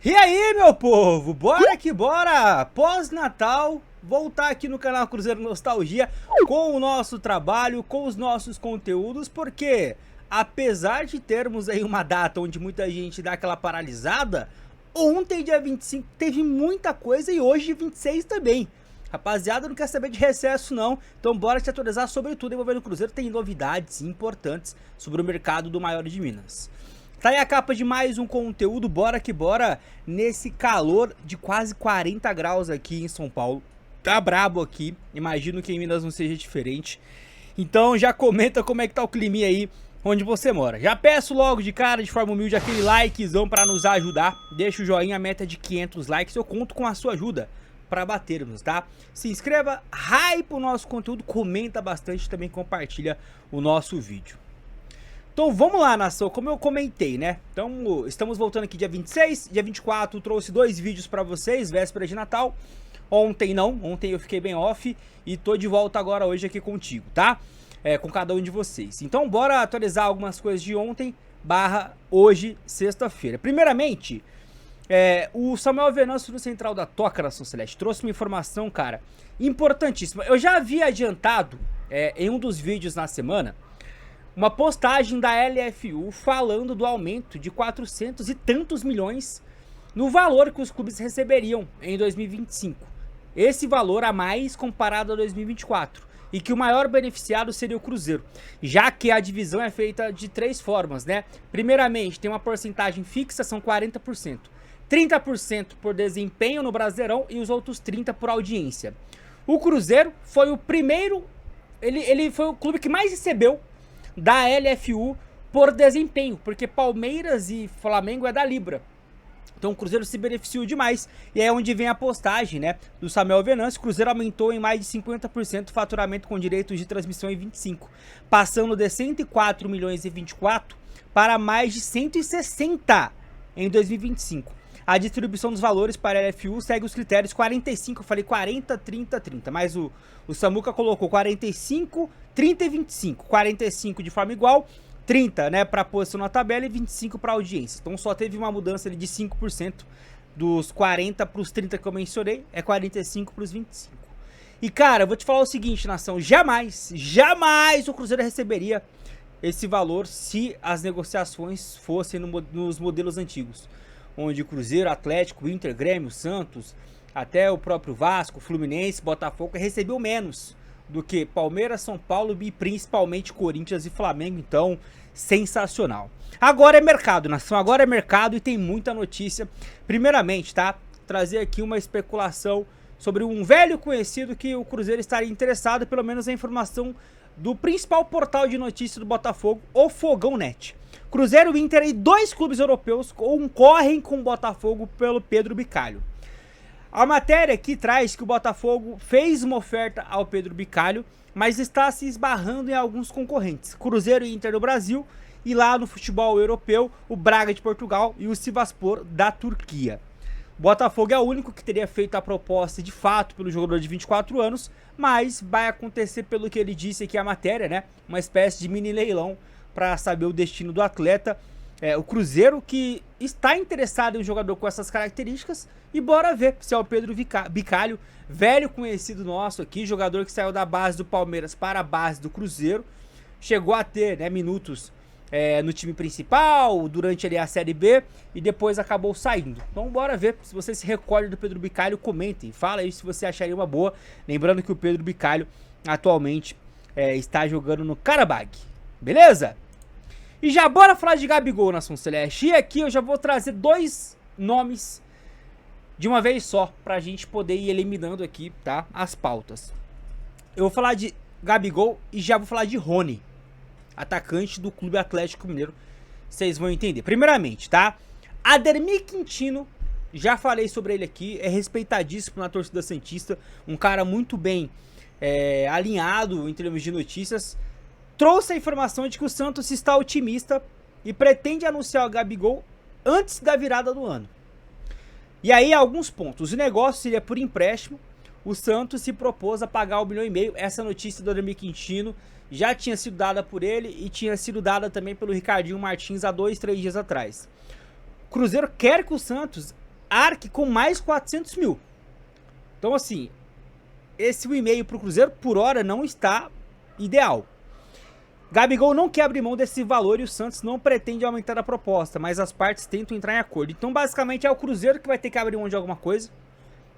E aí, meu povo, bora que bora! Pós-Natal, voltar aqui no canal Cruzeiro Nostalgia com o nosso trabalho, com os nossos conteúdos, porque apesar de termos aí uma data onde muita gente dá aquela paralisada, ontem, dia 25, teve muita coisa e hoje, dia 26 também. Rapaziada, não quer saber de recesso não, então bora te atualizar sobre tudo envolvendo o Cruzeiro. Tem novidades importantes sobre o mercado do Maior de Minas. Tá aí a capa de mais um conteúdo, bora que bora, nesse calor de quase 40 graus aqui em São Paulo. Tá brabo aqui, imagino que em Minas não seja diferente. Então já comenta como é que tá o clima aí onde você mora. Já peço logo de cara, de forma humilde, aquele likezão pra nos ajudar. Deixa o joinha, a meta de 500 likes, eu conto com a sua ajuda para batermos, tá? Se inscreva, hype o nosso conteúdo, comenta bastante, também compartilha o nosso vídeo. Então vamos lá, nação, como eu comentei, né? Então estamos voltando aqui dia 26, dia 24 trouxe 2 vídeos pra vocês, véspera de Natal. Ontem não, ontem eu fiquei bem off e tô de volta agora hoje aqui contigo, tá? Com cada um de vocês. Então bora atualizar algumas coisas de ontem barra hoje, sexta-feira. Primeiramente, o Samuel Venâncio do Central da Toca, Nação Celeste, trouxe uma informação, cara, importantíssima. Eu já havia adiantado em um dos vídeos na semana uma postagem da LFU falando do aumento de 400 e tantos milhões no valor que os clubes receberiam em 2025. Esse valor a mais comparado a 2024. E que o maior beneficiado seria o Cruzeiro. Já que a divisão é feita de 3 formas, né? Primeiramente, tem uma porcentagem fixa, são 40%. 30% por desempenho no Brasileirão e os outros 30% por audiência. O Cruzeiro foi o primeiro, ele foi o clube que mais recebeu da LFU por desempenho, porque Palmeiras e Flamengo é da Libra. Então o Cruzeiro se beneficiou demais. E é onde vem a postagem, né, do Samuel Venâncio. O Cruzeiro aumentou em mais de 50% o faturamento com direitos de transmissão em 25, passando de 104 milhões em 24 para mais de 160 em 2025. A distribuição dos valores para a LFU segue os critérios 45, eu falei 40, 30, 30, mas o Samuca colocou 45, 30 e 25, 45 de forma igual, 30, né, para posição na tabela e 25 para audiência. Então só teve uma mudança ali de 5% dos 40 para os 30 que eu mencionei, é 45 para os 25. E cara, eu vou te falar o seguinte, nação, jamais o Cruzeiro receberia esse valor se as negociações fossem nos modelos antigos, onde o Cruzeiro, Atlético, Inter, Grêmio, Santos, até o próprio Vasco, Fluminense, Botafogo recebeu menos do que Palmeiras, São Paulo e principalmente Corinthians e Flamengo. Então, sensacional. Agora é mercado, nação, agora é mercado e tem muita notícia. Primeiramente, tá? Trazer aqui uma especulação sobre um velho conhecido que o Cruzeiro estaria interessado, pelo menos a informação do principal portal de notícias do Botafogo, o Fogão Net. Cruzeiro, Inter e 2 clubes europeus concorrem com o Botafogo pelo Pedro Bicalho. A matéria aqui traz que o Botafogo fez uma oferta ao Pedro Bicalho, mas está se esbarrando em alguns concorrentes. Cruzeiro e Inter do Brasil e lá no futebol europeu, o Braga de Portugal e o Sivasspor da Turquia. O Botafogo é o único que teria feito a proposta de fato pelo jogador de 24 anos, mas vai acontecer pelo que ele disse aqui a matéria, né? Uma espécie de mini leilão para saber o destino do atleta. O Cruzeiro que está interessado em um jogador com essas características e bora ver se é o Pedro Bicalho, velho conhecido nosso aqui, jogador que saiu da base do Palmeiras para a base do Cruzeiro, chegou a ter, né, minutos no time principal, durante ali a Série B e depois acabou saindo. Então bora ver, se você se recorda do Pedro Bicalho, comentem, fala aí se você acharia uma boa, lembrando que o Pedro Bicalho atualmente está jogando no Karabag, beleza? E já bora falar de Gabigol, Nação Celeste. E aqui eu já vou trazer 2 nomes de uma vez só, pra gente poder ir eliminando aqui, tá, as pautas. Eu vou falar de Gabigol e já vou falar de Rony, atacante do Clube Atlético Mineiro. Vocês vão entender. Primeiramente, tá, Ademir Quintino, já falei sobre ele aqui, é respeitadíssimo na torcida santista, um cara muito bem alinhado em termos de notícias. Trouxe a informação de que o Santos está otimista e pretende anunciar o Gabigol antes da virada do ano. E aí, alguns pontos. O negócio seria por empréstimo. O Santos se propôs a pagar 1,5 milhão. Essa notícia do Ademir Quintino já tinha sido dada por ele e tinha sido dada também pelo Ricardinho Martins há 2, 3 dias atrás. O Cruzeiro quer que o Santos arque com mais 400 mil. Então assim, esse e-mail pro Cruzeiro por hora não está ideal. Gabigol não quer abrir mão desse valor e o Santos não pretende aumentar a proposta, mas as partes tentam entrar em acordo. Então basicamente é o Cruzeiro que vai ter que abrir mão de alguma coisa.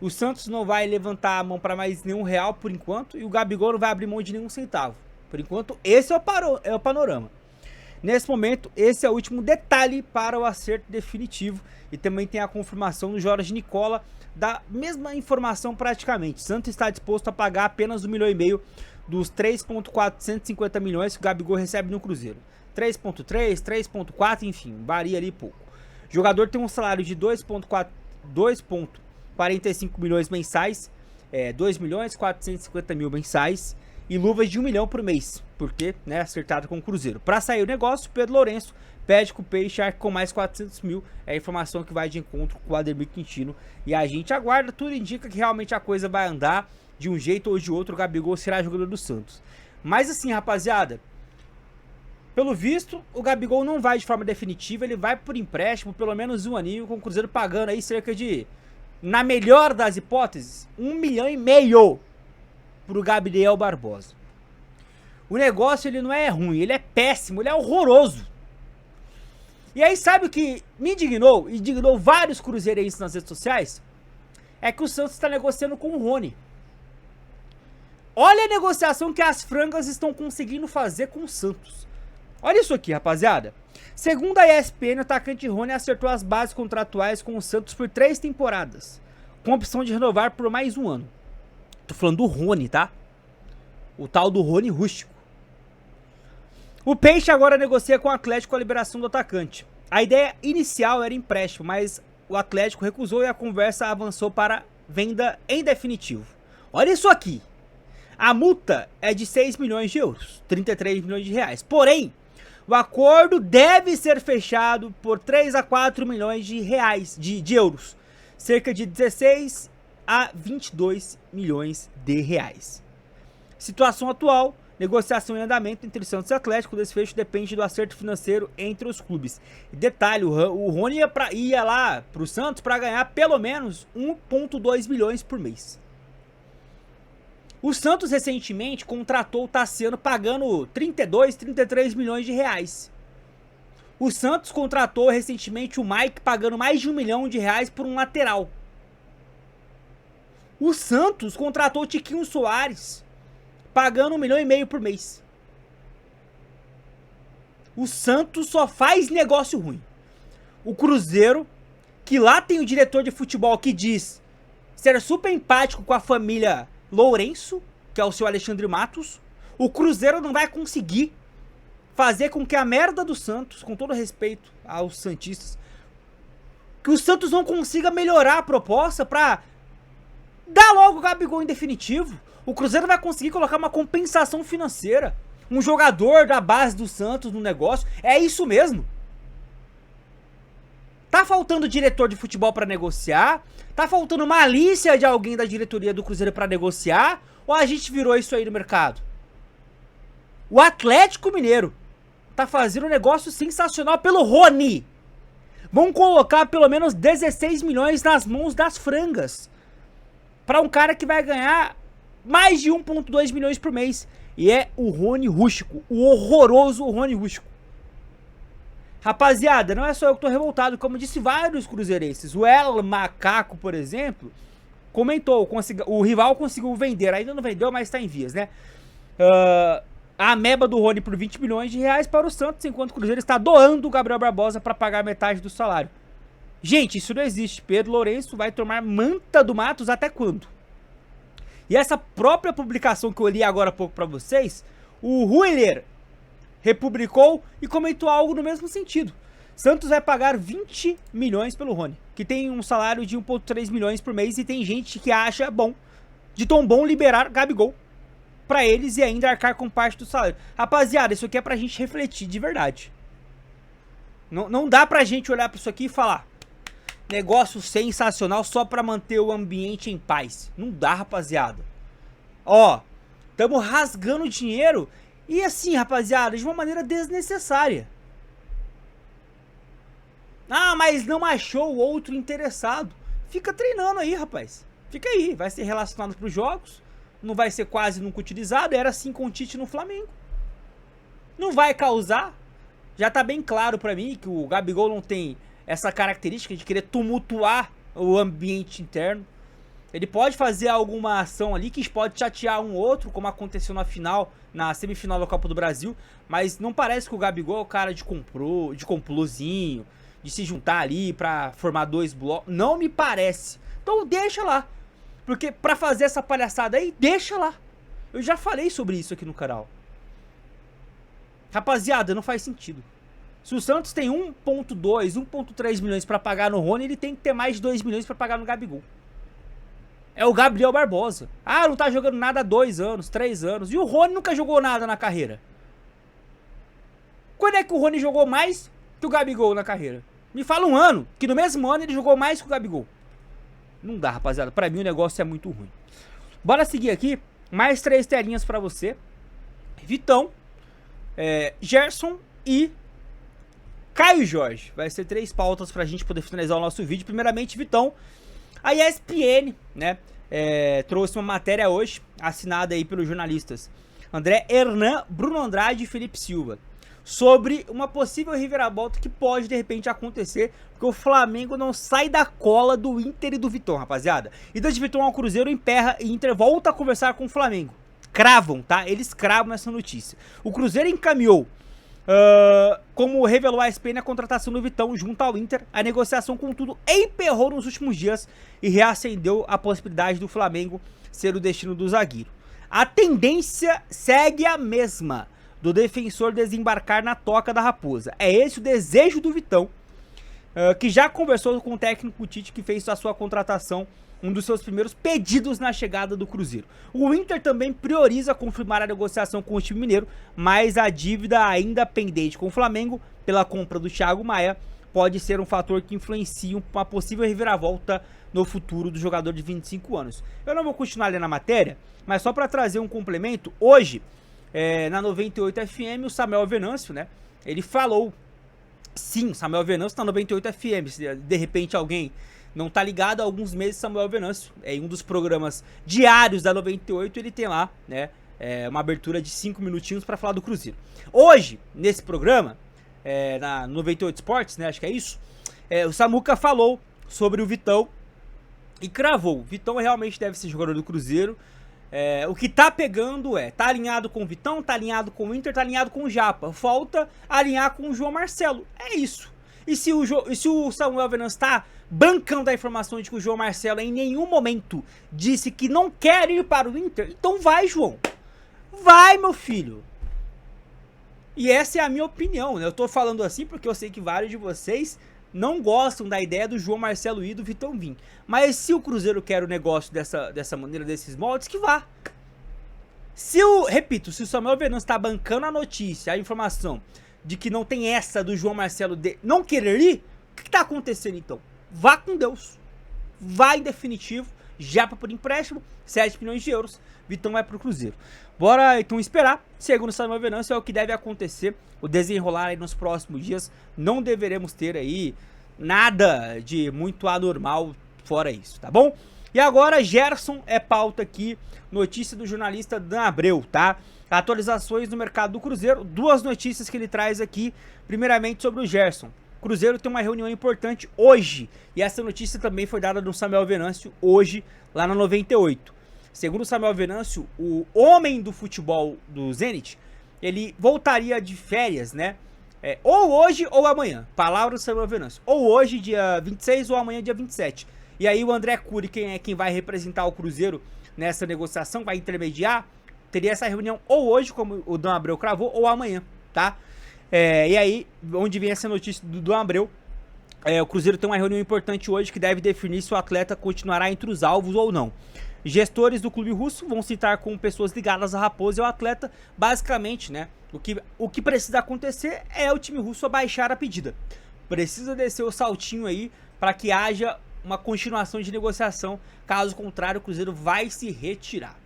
O Santos não vai levantar a mão para mais nenhum real por enquanto e o Gabigol não vai abrir mão de nenhum centavo. Por enquanto esse é o panorama. Nesse momento, esse é o último detalhe para o acerto definitivo. E também tem a confirmação do Jorge Nicola da mesma informação praticamente. Santos está disposto a pagar apenas 1,5 milhão dos 3,450 milhões que o Gabigol recebe no Cruzeiro. 3,3, 3,4, enfim, varia ali pouco. O jogador tem um salário de 2,45 milhões mensais, 2 milhões 450 mil mensais e luvas de 1 milhão por mês, porque, né, acertado com o Cruzeiro. Para sair o negócio, Pedro Lourenço pede que o Peixe arque com mais 400 mil, é a informação que vai de encontro com o Ademir Quintino, e a gente aguarda, tudo indica que realmente a coisa vai andar de um jeito ou de outro, o Gabigol será jogador do Santos. Mas assim, rapaziada, pelo visto, o Gabigol não vai de forma definitiva, ele vai por empréstimo, pelo menos um aninho, com o Cruzeiro pagando aí cerca de, na melhor das hipóteses, 1,5 milhão pro Gabriel Barbosa. O negócio, ele não é ruim, ele é péssimo, ele é horroroso. E aí sabe o que me indignou, e indignou vários cruzeirenses nas redes sociais? É que o Santos está negociando com o Rony. Olha a negociação que as frangas estão conseguindo fazer com o Santos. Olha isso aqui, rapaziada. Segundo a ESPN, o atacante Rony acertou as bases contratuais com o Santos por 3 temporadas, com opção de renovar por mais um ano. Tô falando do Rony, tá? O tal do Rony rústico. O Peixe agora negocia com o Atlético a liberação do atacante. A ideia inicial era empréstimo, mas o Atlético recusou e a conversa avançou para venda em definitivo. Olha isso aqui. A multa é de 6 milhões de euros, 33 milhões de reais. Porém, o acordo deve ser fechado por 3 a 4 milhões de reais, de euros, cerca de 16 a 22 milhões de reais. Situação atual, negociação em andamento entre Santos e Atlético, o desfecho depende do acerto financeiro entre os clubes. Detalhe, o Rony ia lá pro Santos para ganhar pelo menos 1,2 milhões por mês. O Santos recentemente contratou o Tassiano pagando 32, 33 milhões de reais. O Santos contratou recentemente o Mike pagando mais de 1 milhão de reais por um lateral. O Santos contratou o Tiquinho Soares pagando 1,5 milhão por mês. O Santos só faz negócio ruim. O Cruzeiro, que lá tem o diretor de futebol que diz ser super empático com a família Lourenço, que é o seu Alexandre Matos, o Cruzeiro não vai conseguir fazer com que a merda do Santos, com todo respeito aos santistas, que o Santos não consiga melhorar a proposta pra dar logo o Gabigol em definitivo. O Cruzeiro vai conseguir colocar uma compensação financeira, um jogador da base do Santos no negócio, é isso mesmo. Tá faltando diretor de futebol pra negociar? Tá faltando malícia de alguém da diretoria do Cruzeiro pra negociar? Ou a gente virou isso aí no mercado? O Atlético Mineiro tá fazendo um negócio sensacional pelo Rony. Vão colocar pelo menos 16 milhões nas mãos das frangas pra um cara que vai ganhar mais de 1,2 milhões por mês. E é o Rony rústico, o horroroso Rony rústico. Rapaziada, não é só eu que tô revoltado, como disse vários cruzeirenses. O El Macaco, por exemplo, comentou, o rival conseguiu vender, ainda não vendeu, mas tá em vias, né? A ameba do Rony por 20 milhões de reais para o Santos, enquanto o Cruzeiro está doando o Gabriel Barbosa para pagar metade do salário. Gente, isso não existe. Pedro Lourenço vai tomar manta do Matos até quando? E essa própria publicação que eu li agora há pouco para vocês, o Rueller republicou e comentou algo no mesmo sentido. Santos vai pagar 20 milhões pelo Rony, que tem um salário de 1,3 milhões por mês, e tem gente que acha bom, de tão bom, liberar Gabigol pra eles e ainda arcar com parte do salário. Rapaziada, isso aqui é pra gente refletir de verdade. Não dá pra gente olhar pra isso aqui e falar negócio sensacional só pra manter o ambiente em paz. Não dá, rapaziada. Ó, tamo rasgando dinheiro e assim, rapaziada, de uma maneira desnecessária. Ah, mas não achou outro interessado. fica treinando aí, rapaz. Fica aí, vai ser relacionado para os jogos, não vai ser quase nunca utilizado, era assim com o Tite no Flamengo. Não vai causar, já tá bem claro pra mim que o Gabigol não tem essa característica de querer tumultuar o ambiente interno. Ele pode fazer alguma ação ali que pode chatear um outro, como aconteceu na final, na semifinal da Copa do Brasil, mas não parece que o Gabigol é o cara de complôzinho, de se juntar ali pra formar dois blocos. Não me parece. Então deixa lá. Porque pra fazer essa palhaçada aí, deixa lá. Eu já falei sobre isso aqui no canal. Rapaziada, não faz sentido. Se o Santos tem 1.2, 1.3 milhões pra pagar no Rony, ele tem que ter mais de 2 milhões pra pagar no Gabigol. É o Gabriel Barbosa. Ah, não tá jogando nada há 2 anos, 3 anos. E o Rony nunca jogou nada na carreira. Quando é que o Rony jogou mais que o Gabigol na carreira? Me fala um ano, que no mesmo ano ele jogou mais que o Gabigol. Não dá, rapaziada. Pra mim o negócio é muito ruim. Bora seguir aqui. Mais 3 telinhas pra você. Vitão, Gerson e Caio Jorge. Vai ser 3 pautas pra gente poder finalizar o nosso vídeo. Primeiramente, Vitão. A ESPN, né, trouxe uma matéria hoje, assinada aí pelos jornalistas André Hernan, Bruno Andrade e Felipe Silva, sobre uma possível reviravolta que pode de repente acontecer, porque o Flamengo não sai da cola do Inter e do Vitão, rapaziada. E de Vitão ao Cruzeiro, emperra e Inter volta a conversar com o Flamengo. Cravam, tá? Eles cravam essa notícia. O Cruzeiro encaminhou, como revelou a ESPN, a contratação do Vitão junto ao Inter. A negociação, contudo, emperrou nos últimos dias e reacendeu a possibilidade do Flamengo ser o destino do zagueiro. A tendência segue a mesma, do defensor desembarcar na toca da Raposa. É esse o desejo do Vitão, que já conversou com o técnico Tite, que fez a sua contratação, um dos seus primeiros pedidos na chegada do Cruzeiro. O Inter também prioriza confirmar a negociação com o time mineiro, mas a dívida ainda pendente com o Flamengo pela compra do Thiago Maia pode ser um fator que influencia uma possível reviravolta no futuro do jogador de 25 anos. Eu não vou continuar lendo a matéria, mas só para trazer um complemento, hoje, na 98 FM, o Samuel Venâncio, né, ele falou, sim, Samuel Venâncio tá na 98 FM, se de repente alguém não tá ligado, há alguns meses Samuel Venâncio, em um dos programas diários da 98, ele tem lá, né, uma abertura de 5 minutinhos para falar do Cruzeiro. Hoje, nesse programa, na 98 Sports, né, acho que é isso, o Samuca falou sobre o Vitão e cravou, o Vitão realmente deve ser jogador do Cruzeiro. O que tá pegando tá alinhado com o Vitão, tá alinhado com o Inter, tá alinhado com o Japa. Falta alinhar com o João Marcelo. É isso. E se o Samuel Venâncio tá bancando a informação de que o João Marcelo em nenhum momento disse que não quer ir para o Inter, então vai, João. Vai, meu filho. E essa é a minha opinião, né? Eu tô falando assim porque eu sei que vários de vocês não gostam da ideia do João Marcelo ir e do Vitão vir. Mas se o Cruzeiro quer o negócio dessa maneira, desses moldes, que vá. Repito, se o Samuel Venâncio tá bancando a notícia, a informação de que não tem essa do João Marcelo não querer ir, o que tá acontecendo então? Vá com Deus. Vá em definitivo, Japa por empréstimo, 7 milhões de euros, Vitão vai pro Cruzeiro. Bora então esperar, segundo o Samuel Venâncio, é o que deve acontecer, o desenrolar aí nos próximos dias. Não deveremos ter aí nada de muito anormal fora isso, tá bom? E agora, Gerson é pauta aqui, notícia do jornalista Dan Abreu, tá? Atualizações no mercado do Cruzeiro, 2 notícias que ele traz aqui, primeiramente sobre o Gerson. O Cruzeiro tem uma reunião importante hoje, e essa notícia também foi dada no Samuel Venâncio hoje, lá na 98. Segundo o Samuel Venâncio, o homem do futebol do Zenit, ele voltaria de férias, né? Ou hoje ou amanhã, palavra do Samuel Venâncio. Ou hoje, dia 26, ou amanhã, dia 27. E aí o André Cury, quem vai representar o Cruzeiro nessa negociação, vai intermediar, teria essa reunião ou hoje, como o Dan Abreu cravou, ou amanhã, tá? E aí, onde vem essa notícia do Dan Abreu, o Cruzeiro tem uma reunião importante hoje que deve definir se o atleta continuará entre os alvos ou não. Gestores do clube russo vão citar com pessoas ligadas à Raposa e ao atleta. Basicamente, né, o que precisa acontecer é o time russo abaixar a pedida. Precisa descer o saltinho aí para que haja uma continuação de negociação. Caso contrário, o Cruzeiro vai se retirar.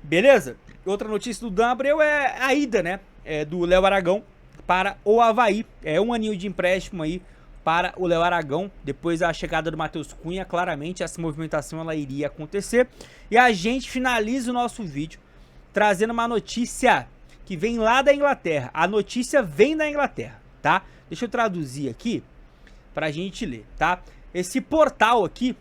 Beleza? Outra notícia do Dan Abreu é a ida, né, do Léo Aragão para o Avaí. É um aninho de empréstimo aí para o Léo Aragão. Depois da chegada do Matheus Cunha, claramente essa movimentação ela iria acontecer. E a gente finaliza o nosso vídeo trazendo uma notícia que vem lá da Inglaterra. A notícia vem da Inglaterra, tá? Deixa eu traduzir aqui pra gente ler, tá? Esse portal aqui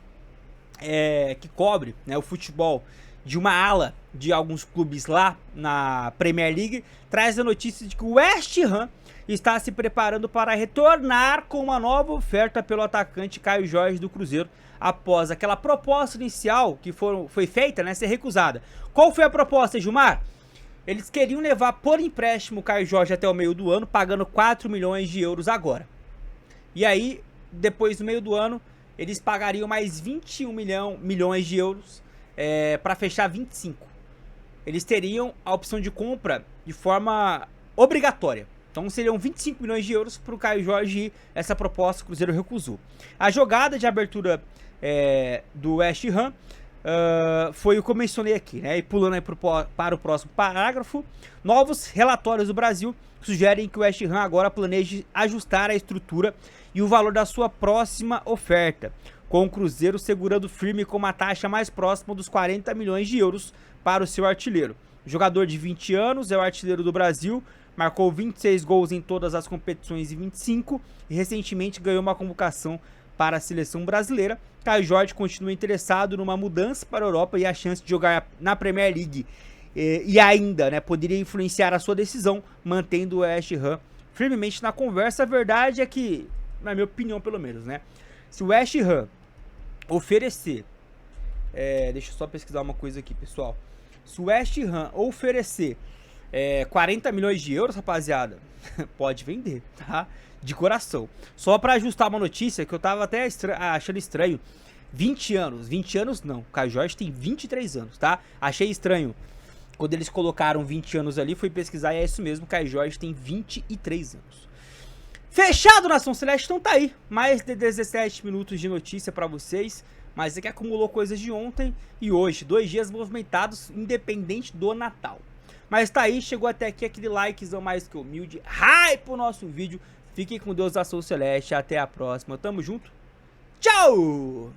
que cobre, né, o futebol de uma ala de alguns clubes lá na Premier League, traz a notícia de que o West Ham está se preparando para retornar com uma nova oferta pelo atacante Caio Jorge do Cruzeiro, após aquela proposta inicial que foi feita, né, ser recusada. Qual foi a proposta, Gilmar? Eles queriam levar por empréstimo o Caio Jorge até o meio do ano, pagando 4 milhões de euros agora. E aí, depois do meio do ano, eles pagariam mais 21 milhões de euros para fechar 25. Eles teriam a opção de compra de forma obrigatória. Então seriam 25 milhões de euros para o Caio Jorge ir. Essa proposta o Cruzeiro recusou. A jogada de abertura do West Ham foi o que eu mencionei aqui, né? E pulando aí para o próximo parágrafo, novos relatórios do Brasil sugerem que o West Ham agora planeje ajustar a estrutura e o valor da sua próxima oferta, com o Cruzeiro segurando firme com uma taxa mais próxima dos 40 milhões de euros para o seu artilheiro. O jogador de 20 anos é o artilheiro do Brasil, marcou 26 gols em todas as competições em 25 e recentemente ganhou uma convocação para a seleção brasileira. Caio Jorge continua interessado numa mudança para a Europa e a chance de jogar na Premier League e ainda, né, poderia influenciar a sua decisão, mantendo o West Ham firmemente na conversa. A verdade é que, na minha opinião pelo menos, né, se o West Ham oferecer, deixa eu só pesquisar uma coisa aqui, pessoal. Se o West Ham oferecer 40 milhões de euros, rapaziada, pode vender, tá? De coração. Só pra ajustar uma notícia que eu tava até achando estranho. 20 anos não, o Caio Jorge tem 23 anos, tá? Achei estranho quando eles colocaram 20 anos ali, fui pesquisar e é isso mesmo, o Caio Jorge tem 23 anos. Fechado, Nação Celeste, então tá aí. Mais de 17 minutos de notícia pra vocês. Mas é que acumulou coisas de ontem e hoje. 2 dias movimentados, independente do Natal. Mas tá aí, chegou até aqui aquele likezão mais que humilde. Hype pro nosso vídeo. Fiquem com Deus, Nação Celeste. Até a próxima. Tamo junto. Tchau!